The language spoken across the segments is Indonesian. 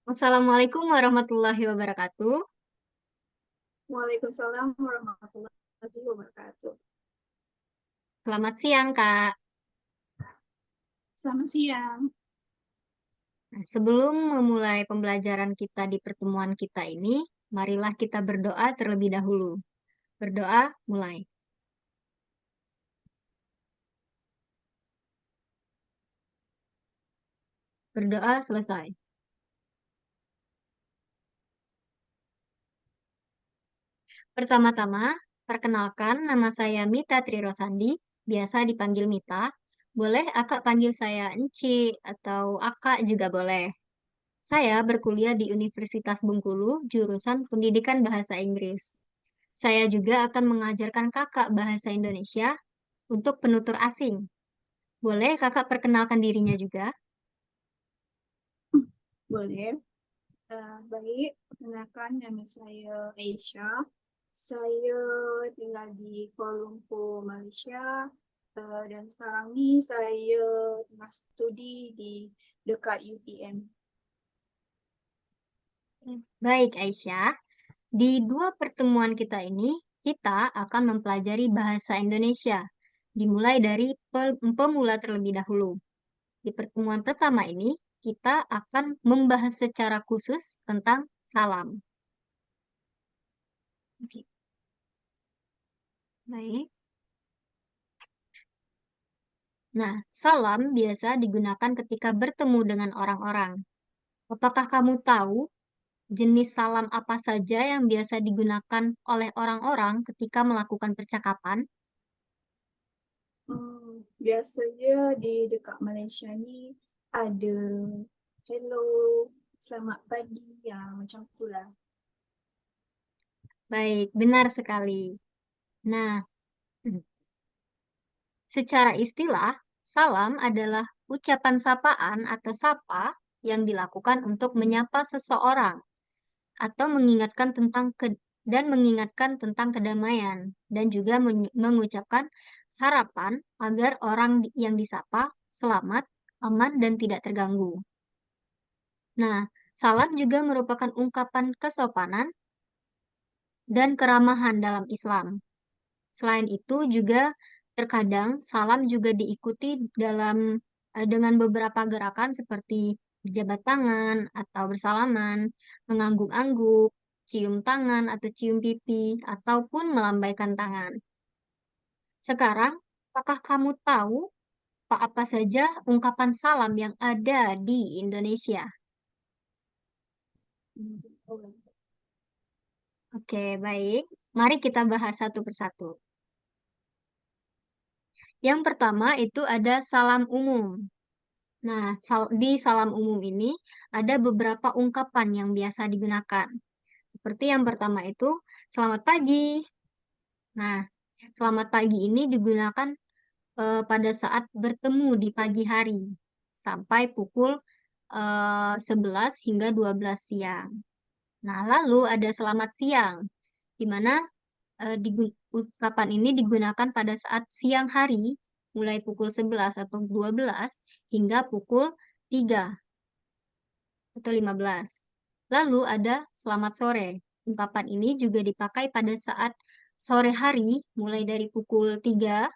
Assalamualaikum warahmatullahi wabarakatuh. Waalaikumsalam warahmatullahi wabarakatuh. Selamat siang, Kak. Selamat siang. Nah, sebelum memulai pembelajaran kita di pertemuan kita ini, marilah kita berdoa terlebih dahulu. Berdoa, mulai. Berdoa, selesai. Pertama-tama, perkenalkan nama saya Mita Trirosandi, biasa dipanggil Mita. Boleh Akak panggil saya Enci atau Akak juga boleh. Saya berkuliah di Universitas Bengkulu, jurusan Pendidikan Bahasa Inggris. Saya juga akan mengajarkan kakak bahasa Indonesia untuk penutur asing. Boleh kakak perkenalkan dirinya juga? Boleh. Baik, perkenalkan nama saya Aisyah. Saya tinggal di Kuala Lumpur, Malaysia. Dan sekarang ni saya tengah studi di dekat UTM. Baik, Aisyah. Di dua pertemuan kita ini, kita akan mempelajari bahasa Indonesia. Dimulai dari pemula terlebih dahulu. Di pertemuan pertama ini, kita akan membahas secara khusus tentang salam. Oke, baik. Nah, salam biasa digunakan ketika bertemu dengan orang-orang. Apakah kamu tahu jenis salam apa saja yang biasa digunakan oleh orang-orang ketika melakukan percakapan? Biasanya di dekat Malaysia ni ada hello, selamat pagi, yang macam tu lah. Baik, benar sekali. Nah, secara istilah, salam adalah ucapan sapaan atau sapa yang dilakukan untuk menyapa seseorang atau mengingatkan tentang kedamaian dan juga mengucapkan harapan agar orang yang disapa selamat, aman, dan tidak terganggu. Nah, salam juga merupakan ungkapan kesopanan dan keramahan dalam Islam. Selain itu juga terkadang salam juga diikuti dengan beberapa gerakan seperti berjabat tangan atau bersalaman, mengangguk-angguk, cium tangan atau cium pipi, ataupun melambaikan tangan. Sekarang, apakah kamu tahu apa saja ungkapan salam yang ada di Indonesia? Hmm, oh, Oke, baik. Mari kita bahas satu persatu. Yang pertama itu ada salam umum. Nah, di salam umum ini ada beberapa ungkapan yang biasa digunakan. Seperti yang pertama itu, selamat pagi. Nah, selamat pagi ini digunakan pada saat bertemu di pagi hari sampai pukul 11 hingga 12 siang. Nah, lalu ada selamat siang, di mana ucapan ini digunakan pada saat siang hari, mulai pukul 11 atau 12 hingga pukul 3 atau 15. Lalu ada selamat sore. Ungkapan ini juga dipakai pada saat sore hari, mulai dari pukul 3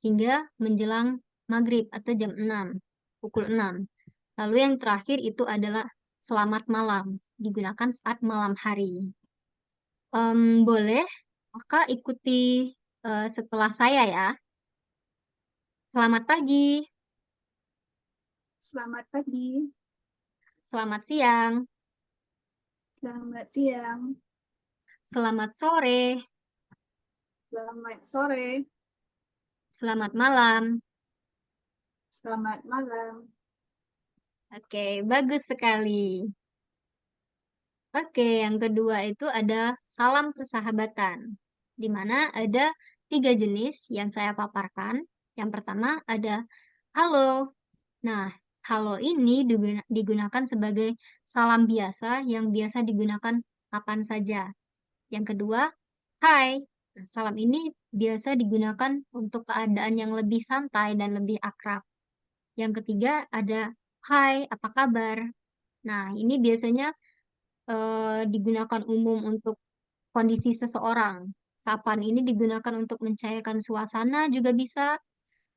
hingga menjelang maghrib atau jam 6, pukul 6. Lalu yang terakhir itu adalah selamat malam, digunakan saat malam hari. Boleh, maka ikuti setelah saya ya. Selamat pagi, selamat pagi, selamat siang, selamat siang, selamat sore, selamat sore, selamat malam. selamat malam. Oke, bagus sekali. Oke, yang kedua itu ada salam persahabatan, di mana ada tiga jenis yang saya paparkan. Yang pertama ada halo. Nah, halo ini digunakan sebagai salam biasa yang biasa digunakan kapan saja. Yang kedua, hai. Nah, salam ini biasa digunakan untuk keadaan yang lebih santai dan lebih akrab. Yang ketiga ada hai, apa kabar? Nah, ini biasanya digunakan umum untuk kondisi seseorang. Sapaan ini digunakan untuk mencairkan suasana, juga bisa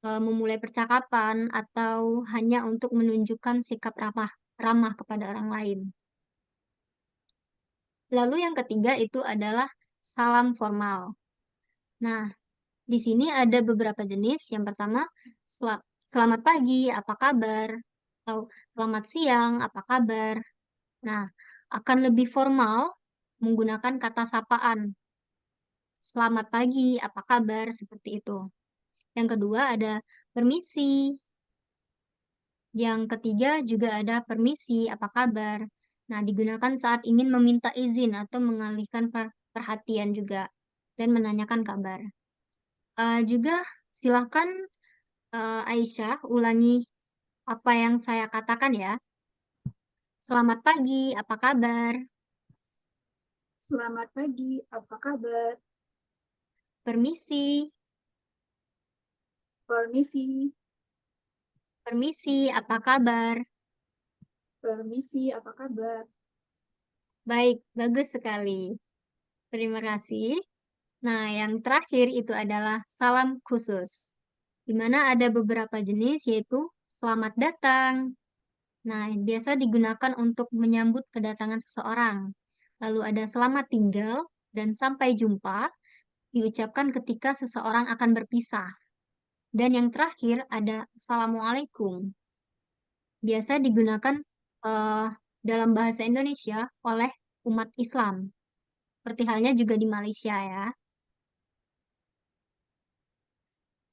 memulai percakapan, atau hanya untuk menunjukkan sikap ramah, ramah kepada orang lain. Lalu yang ketiga itu adalah salam formal. Nah, di sini ada beberapa jenis. Yang pertama, selamat pagi, apa kabar? Atau selamat siang, apa kabar? Nah, akan lebih formal menggunakan kata sapaan. Selamat pagi, apa kabar? Seperti itu. Yang kedua ada permisi. Yang ketiga juga ada permisi, apa kabar? Nah, digunakan saat ingin meminta izin atau mengalihkan perhatian juga dan menanyakan kabar. Juga silakan Aisyah ulangi apa yang saya katakan ya. Selamat pagi, apa kabar? Selamat pagi, apa kabar? Permisi, Permisi, permisi, apa kabar? permisi, apa kabar? Baik, bagus sekali. Terima kasih. Nah, yang terakhir itu adalah salam khusus, di mana ada beberapa jenis, yaitu selamat datang. Nah, biasa digunakan untuk menyambut kedatangan seseorang. Lalu ada selamat tinggal dan sampai jumpa, diucapkan ketika seseorang akan berpisah. Dan yang terakhir ada Assalamualaikum. Biasa digunakan eh, dalam bahasa Indonesia oleh umat Islam. Seperti halnya juga di Malaysia ya.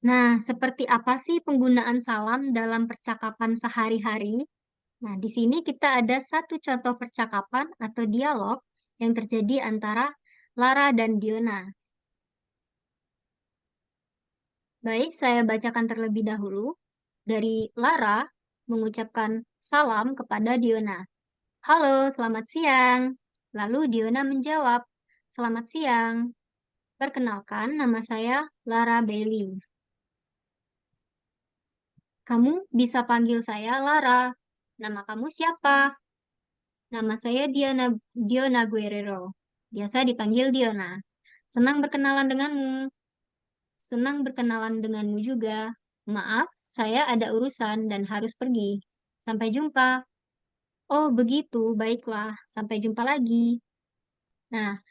Nah, seperti apa sih penggunaan salam dalam percakapan sehari-hari? Nah, di sini kita ada satu contoh percakapan atau dialog yang terjadi antara Lara dan Diona. Baik, saya bacakan terlebih dahulu. Dari Lara mengucapkan salam kepada Diona. Halo, selamat siang. Lalu Diona menjawab, selamat siang. Perkenalkan, nama saya Lara Bailey. Kamu bisa panggil saya Lara. Nama kamu siapa? Nama saya Diona Guerrero. Biasa dipanggil Diona. Senang berkenalan denganmu. Senang berkenalan denganmu juga. Maaf, saya ada urusan dan harus pergi. Sampai jumpa. Oh, begitu. Baiklah. Sampai jumpa lagi. Nah,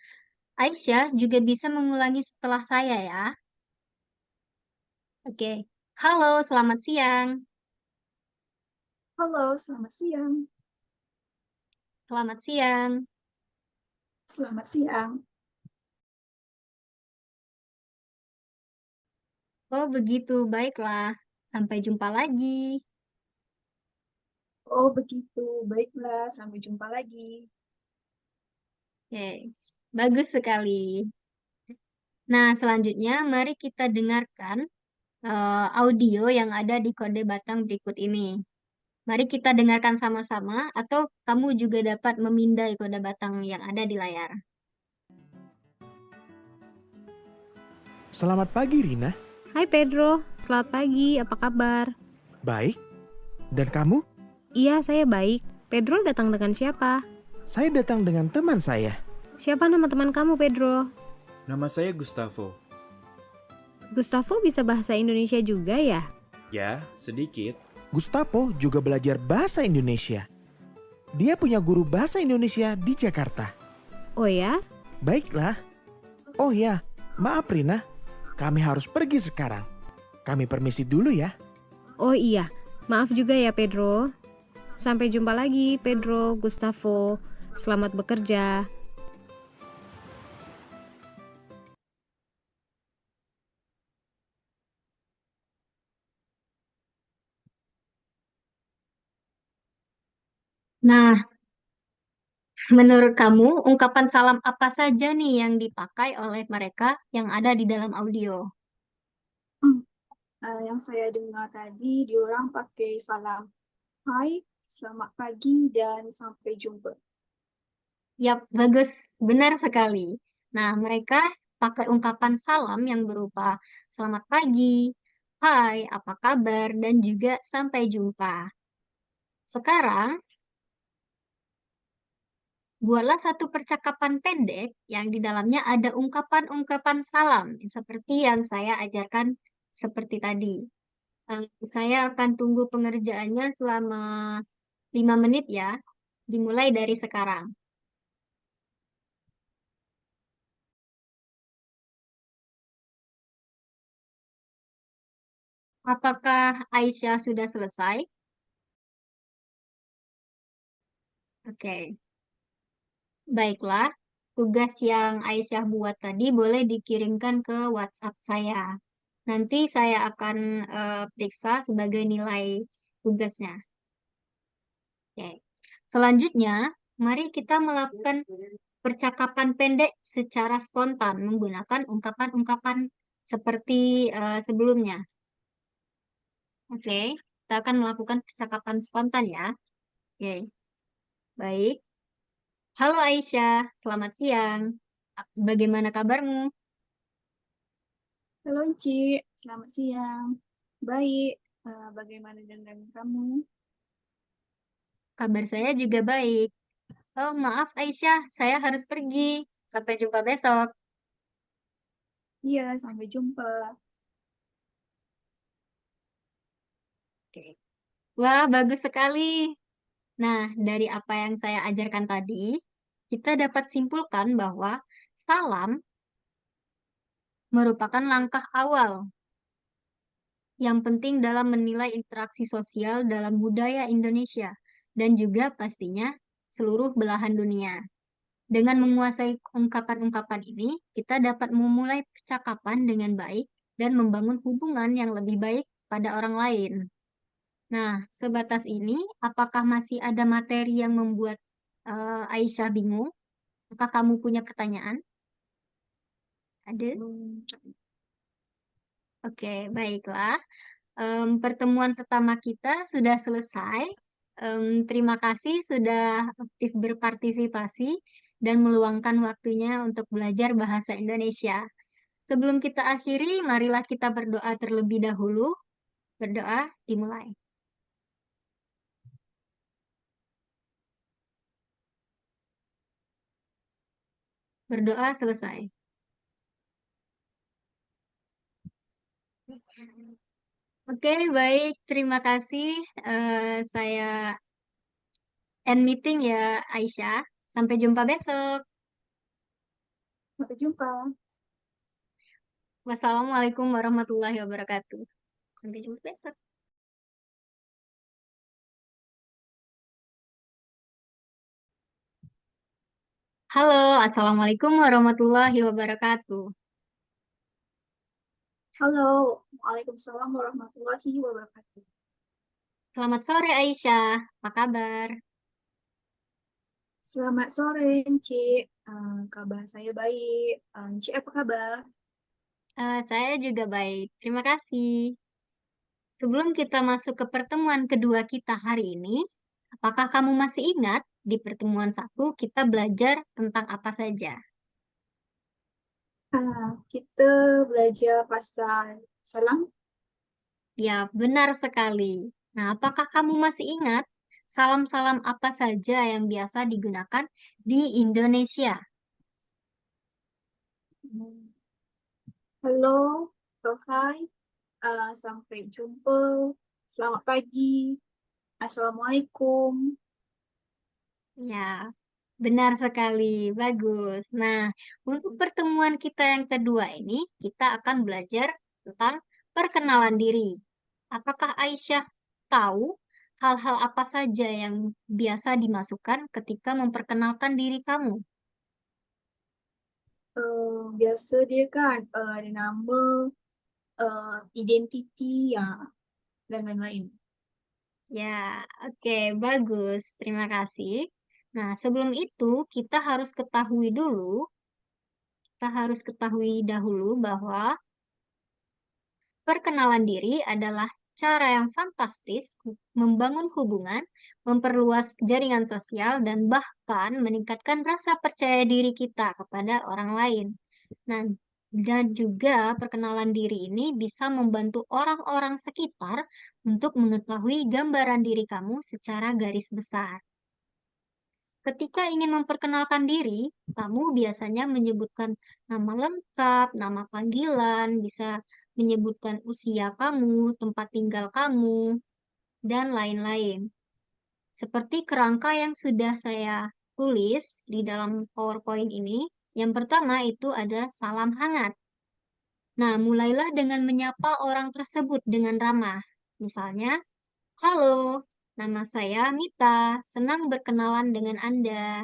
Aisyah juga bisa mengulangi setelah saya ya. Oke. Halo, selamat siang. Halo, selamat siang. Selamat siang. Selamat siang. Oh, begitu. Baiklah. Sampai jumpa lagi. Oh, begitu. Baiklah, sampai jumpa lagi. Oke. Bagus sekali. Nah, selanjutnya mari kita dengarkan audio yang ada di kode batang berikut ini. Mari kita dengarkan sama-sama, atau kamu juga dapat memindai kode batang yang ada di layar. Selamat pagi Rina. Hai Pedro, selamat pagi, apa kabar? Baik. Dan kamu? Iya, saya baik. Pedro datang dengan siapa? Saya datang dengan teman saya. Siapa nama teman kamu, Pedro? Nama saya Gustavo. Gustavo bisa bahasa Indonesia juga ya? Ya, sedikit. Gustavo juga belajar bahasa Indonesia. Dia punya guru bahasa Indonesia di Jakarta. Oh ya? Baiklah. Oh ya, maaf Rina. Kami harus pergi sekarang. Kami permisi dulu ya. Oh iya, maaf juga ya Pedro. Sampai jumpa lagi Pedro, Gustavo. Selamat bekerja. Nah, menurut kamu, ungkapan salam apa saja nih yang dipakai oleh mereka yang ada di dalam audio? Hmm, yang saya dengar tadi, diorang pakai salam hai, selamat pagi, dan sampai jumpa. Yap, bagus. Benar sekali. Nah, mereka pakai ungkapan salam yang berupa selamat pagi, hai, apa kabar, dan juga sampai jumpa. Sekarang, Buatlah satu percakapan pendek yang di dalamnya ada ungkapan-ungkapan salam, seperti yang saya ajarkan seperti tadi. Saya akan tunggu pengerjaannya selama 5 menit ya, dimulai dari sekarang. Apakah Aisyah sudah selesai? Oke, baiklah. Tugas yang Aisyah buat tadi boleh dikirimkan ke WhatsApp saya. Nanti saya akan periksa sebagai nilai tugasnya. Oke. Selanjutnya, mari kita melakukan percakapan pendek secara spontan menggunakan ungkapan-ungkapan seperti sebelumnya. Oke, kita akan melakukan percakapan spontan ya. Oke, baik. Halo Aisyah, selamat siang. Bagaimana kabarmu? Halo Ci, selamat siang. Baik, bagaimana dengan kamu? Kabar saya juga baik. Oh, maaf Aisyah, saya harus pergi. Sampai jumpa besok. Iya, sampai jumpa. Oke. Wah, bagus sekali. Nah, dari apa yang saya ajarkan tadi, kita dapat simpulkan bahwa salam merupakan langkah awal yang penting dalam menilai interaksi sosial dalam budaya Indonesia dan juga pastinya seluruh belahan dunia. Dengan menguasai ungkapan-ungkapan ini, kita dapat memulai percakapan dengan baik dan membangun hubungan yang lebih baik pada orang lain. Nah, sebatas ini, apakah masih ada materi yang membuat Aisyah bingung? Apakah kamu punya pertanyaan? Ada? Hmm, Oke, baiklah. Pertemuan pertama kita sudah selesai. Terima kasih sudah aktif berpartisipasi dan meluangkan waktunya untuk belajar bahasa Indonesia. Sebelum kita akhiri, marilah kita berdoa terlebih dahulu. Berdoa dimulai. Berdoa selesai. Oke, baik. Terima kasih. Saya end meeting ya, Aisyah. Sampai jumpa besok. Sampai jumpa. Wassalamualaikum warahmatullahi wabarakatuh. Sampai jumpa besok. Halo, Assalamualaikum warahmatullahi wabarakatuh. Halo, Waalaikumsalam warahmatullahi wabarakatuh. Selamat sore Aisyah, apa kabar? Selamat sore, Ci. Kabar saya baik. Ci, apa kabar? Saya juga baik, terima kasih. Sebelum kita masuk ke pertemuan kedua kita hari ini, apakah kamu masih ingat di pertemuan satu kita belajar tentang apa saja? Kita belajar pasal salam. Ya, benar sekali. Nah, apakah kamu masih ingat salam-salam apa saja yang biasa digunakan di Indonesia? Hmm. Halo, atau hai. Sampai jumpa. Selamat pagi. Assalamualaikum. Ya, benar sekali. Bagus. Nah, untuk pertemuan kita yang kedua ini, kita akan belajar tentang perkenalan diri. Apakah Aisyah tahu hal-hal apa saja yang biasa dimasukkan ketika memperkenalkan diri kamu? Biasa dia kan ada nama, identiti ya, dan lain-lain. Ya, oke, bagus. Terima kasih. Nah, sebelum itu kita harus ketahui dahulu bahwa perkenalan diri adalah cara yang fantastis membangun hubungan, memperluas jaringan sosial, dan bahkan meningkatkan rasa percaya diri kita kepada orang lain. Nah, dan juga perkenalan diri ini bisa membantu orang-orang sekitar untuk mengetahui gambaran diri kamu secara garis besar. Ketika ingin memperkenalkan diri, kamu biasanya menyebutkan nama lengkap, nama panggilan, bisa menyebutkan usia kamu, tempat tinggal kamu, dan lain-lain. Seperti kerangka yang sudah saya tulis di dalam PowerPoint ini, yang pertama itu ada salam hangat. Nah, mulailah dengan menyapa orang tersebut dengan ramah. Misalnya, halo, nama saya Mita, senang berkenalan dengan Anda.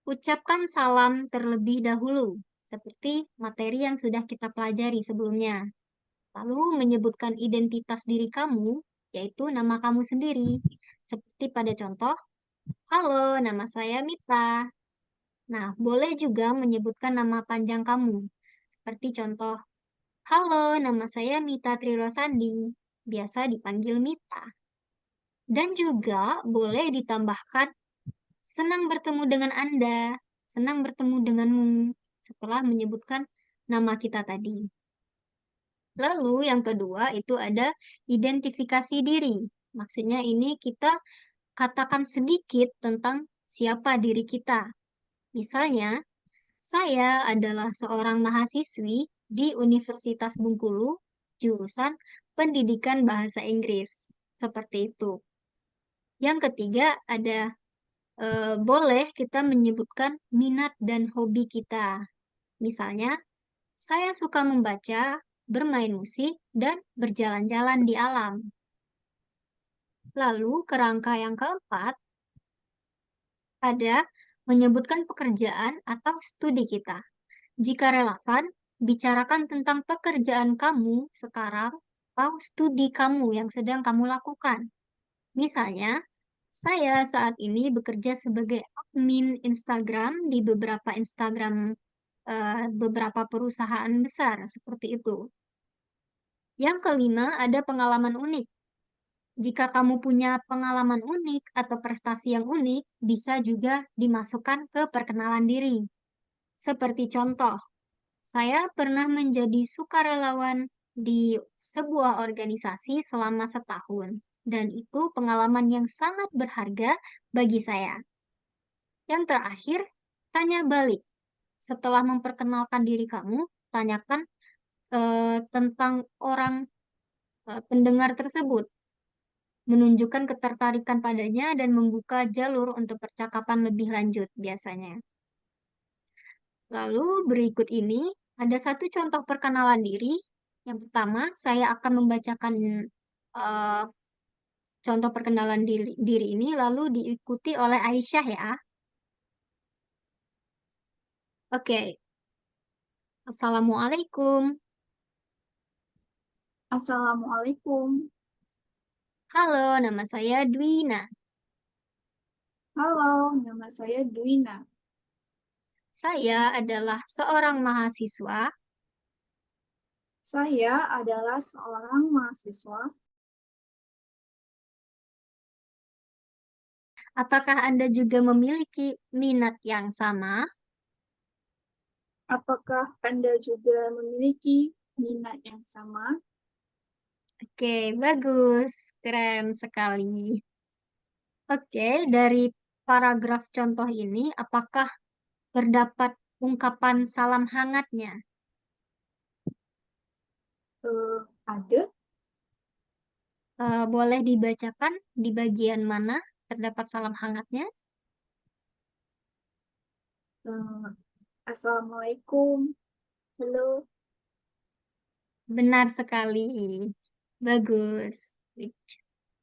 Ucapkan salam terlebih dahulu, seperti materi yang sudah kita pelajari sebelumnya. Lalu menyebutkan identitas diri kamu, yaitu nama kamu sendiri. Seperti pada contoh, halo, nama saya Mita. Nah, boleh juga menyebutkan nama panjang kamu. Seperti contoh, halo, nama saya Mita Trirosandi. Biasa dipanggil Mita. Dan juga boleh ditambahkan senang bertemu dengan Anda, senang bertemu denganmu, setelah menyebutkan nama kita tadi. Lalu yang kedua itu ada identifikasi diri. Maksudnya ini kita katakan sedikit tentang siapa diri kita. Misalnya, saya adalah seorang mahasiswi di Universitas Bengkulu, jurusan Pendidikan Bahasa Inggris. Seperti itu. Yang ketiga ada boleh kita menyebutkan minat dan hobi kita. Misalnya, saya suka membaca, bermain musik, dan berjalan-jalan di alam. Lalu, kerangka yang keempat ada menyebutkan pekerjaan atau studi kita. Jika relevan, bicarakan tentang pekerjaan kamu sekarang atau studi kamu yang sedang kamu lakukan. Misalnya, saya saat ini bekerja sebagai admin Instagram di beberapa perusahaan besar seperti itu. Yang kelima, ada pengalaman unik. Jika kamu punya pengalaman unik atau prestasi yang unik, bisa juga dimasukkan ke perkenalan diri. Seperti contoh, saya pernah menjadi sukarelawan di sebuah organisasi selama setahun, dan itu pengalaman yang sangat berharga bagi saya. Yang terakhir, tanya balik. Setelah memperkenalkan diri kamu, tanyakan tentang orang pendengar tersebut, menunjukkan ketertarikan padanya dan membuka jalur untuk percakapan lebih lanjut biasanya. Lalu berikut ini ada satu contoh perkenalan diri. Yang pertama, saya akan membacakan eh, contoh perkenalan diri ini, lalu diikuti oleh Aisyah ya. Oke, Assalamualaikum. Assalamualaikum. Halo, nama saya Dwina. Halo, nama saya Dwina. Saya adalah seorang mahasiswa. Saya adalah seorang mahasiswa. Apakah Anda juga memiliki minat yang sama? Apakah Anda juga memiliki minat yang sama? Oke, bagus. Keren sekali. Oke, dari paragraf contoh ini, apakah terdapat ungkapan salam hangatnya? Ada. Boleh dibacakan di bagian mana terdapat salam hangatnya? Assalamualaikum. Halo. Benar sekali. Bagus.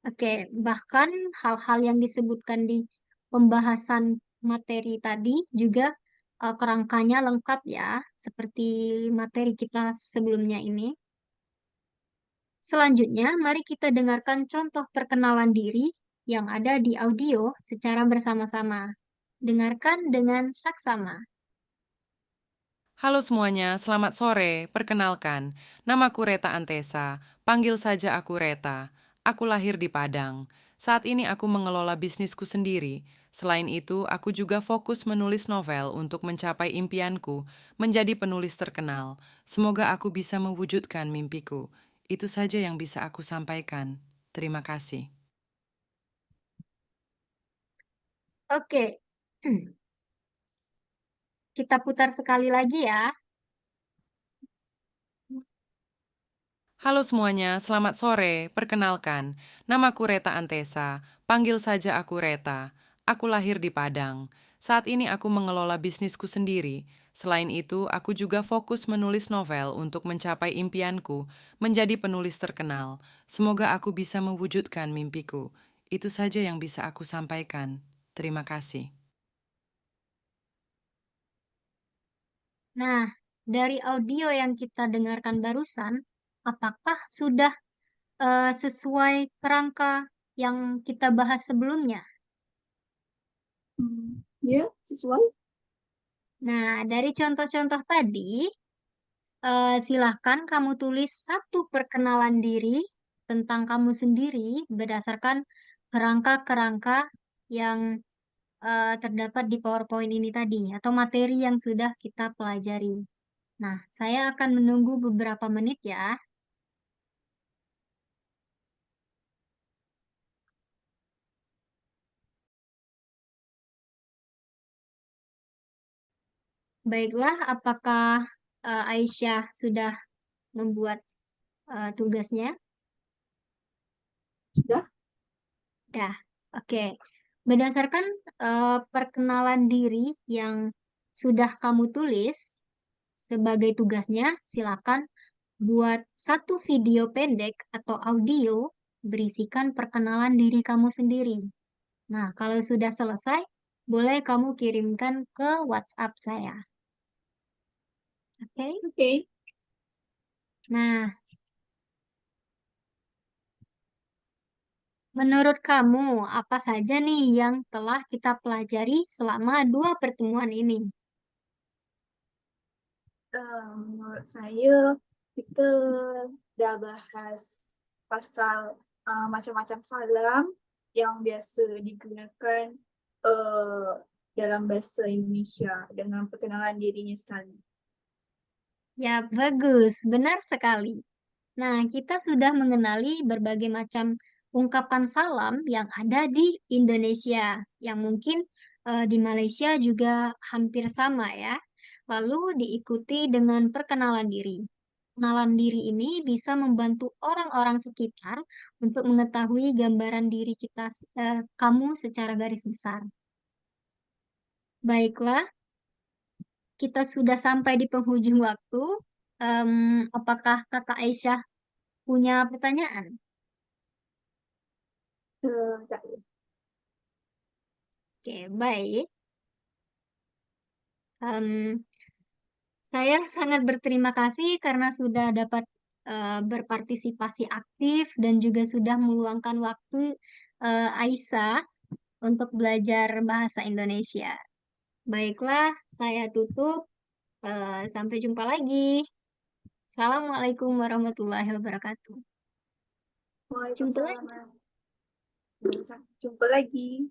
Oke, bahkan hal-hal yang disebutkan di pembahasan materi tadi juga kerangkanya lengkap ya, seperti materi kita sebelumnya ini. Selanjutnya, mari kita dengarkan contoh perkenalan diri yang ada di audio secara bersama-sama. Dengarkan dengan saksama. Halo semuanya, selamat sore. Perkenalkan, namaku Reta Antesa. Panggil saja aku Reta. Aku lahir di Padang. Saat ini aku mengelola bisnisku sendiri. Selain itu, aku juga fokus menulis novel untuk mencapai impianku, menjadi penulis terkenal. Semoga aku bisa mewujudkan mimpiku. Itu saja yang bisa aku sampaikan. Terima kasih. Oke, Kita putar sekali lagi ya. Halo semuanya, selamat sore. Perkenalkan, namaku Reta Antesa. Panggil saja aku Reta. Aku lahir di Padang. Saat ini aku mengelola bisnisku sendiri. Selain itu, aku juga fokus menulis novel untuk mencapai impianku, menjadi penulis terkenal. Semoga aku bisa mewujudkan mimpiku. Itu saja yang bisa aku sampaikan. Terima kasih. Nah, dari audio yang kita dengarkan barusan, apakah sudah sesuai kerangka yang kita bahas sebelumnya? Ya, sesuai. Nah, dari contoh-contoh tadi, silahkan kamu tulis satu perkenalan diri tentang kamu sendiri berdasarkan kerangka-kerangka yang terdapat di PowerPoint ini tadi, atau materi yang sudah kita pelajari. Nah, saya akan menunggu beberapa menit ya. Baiklah, apakah Aisyah sudah membuat tugasnya? Sudah. Ya, oke. Berdasarkan perkenalan diri yang sudah kamu tulis sebagai tugasnya, silakan buat satu video pendek atau audio berisikan perkenalan diri kamu sendiri. Nah, kalau sudah selesai, boleh kamu kirimkan ke WhatsApp saya. Oke? Oke. Nah, menurut kamu, apa saja nih yang telah kita pelajari selama dua pertemuan ini? Menurut saya, kita dah bahas pasal macam-macam salam yang biasa digunakan uh, dalam bahasa Indonesia dengan perkenalan dirinya sekali. Ya, bagus. Benar sekali. Nah, kita sudah mengenali berbagai macam ungkapan salam yang ada di Indonesia, yang mungkin di Malaysia juga hampir sama ya. Lalu diikuti dengan perkenalan diri. Perkenalan diri ini bisa membantu orang-orang sekitar untuk mengetahui gambaran diri kita, kamu secara garis besar. Baiklah, kita sudah sampai di penghujung waktu. Apakah Kakak Aisyah punya pertanyaan? Tak ada. Oke, baik. Saya sangat berterima kasih karena sudah dapat berpartisipasi aktif dan juga sudah meluangkan waktu Aisyah untuk belajar bahasa Indonesia. Baiklah, saya tutup. Sampai jumpa lagi. Assalamualaikum warahmatullahi wabarakatuh. Jumpa lagi. Waalaikumsalam. Jumpa lagi.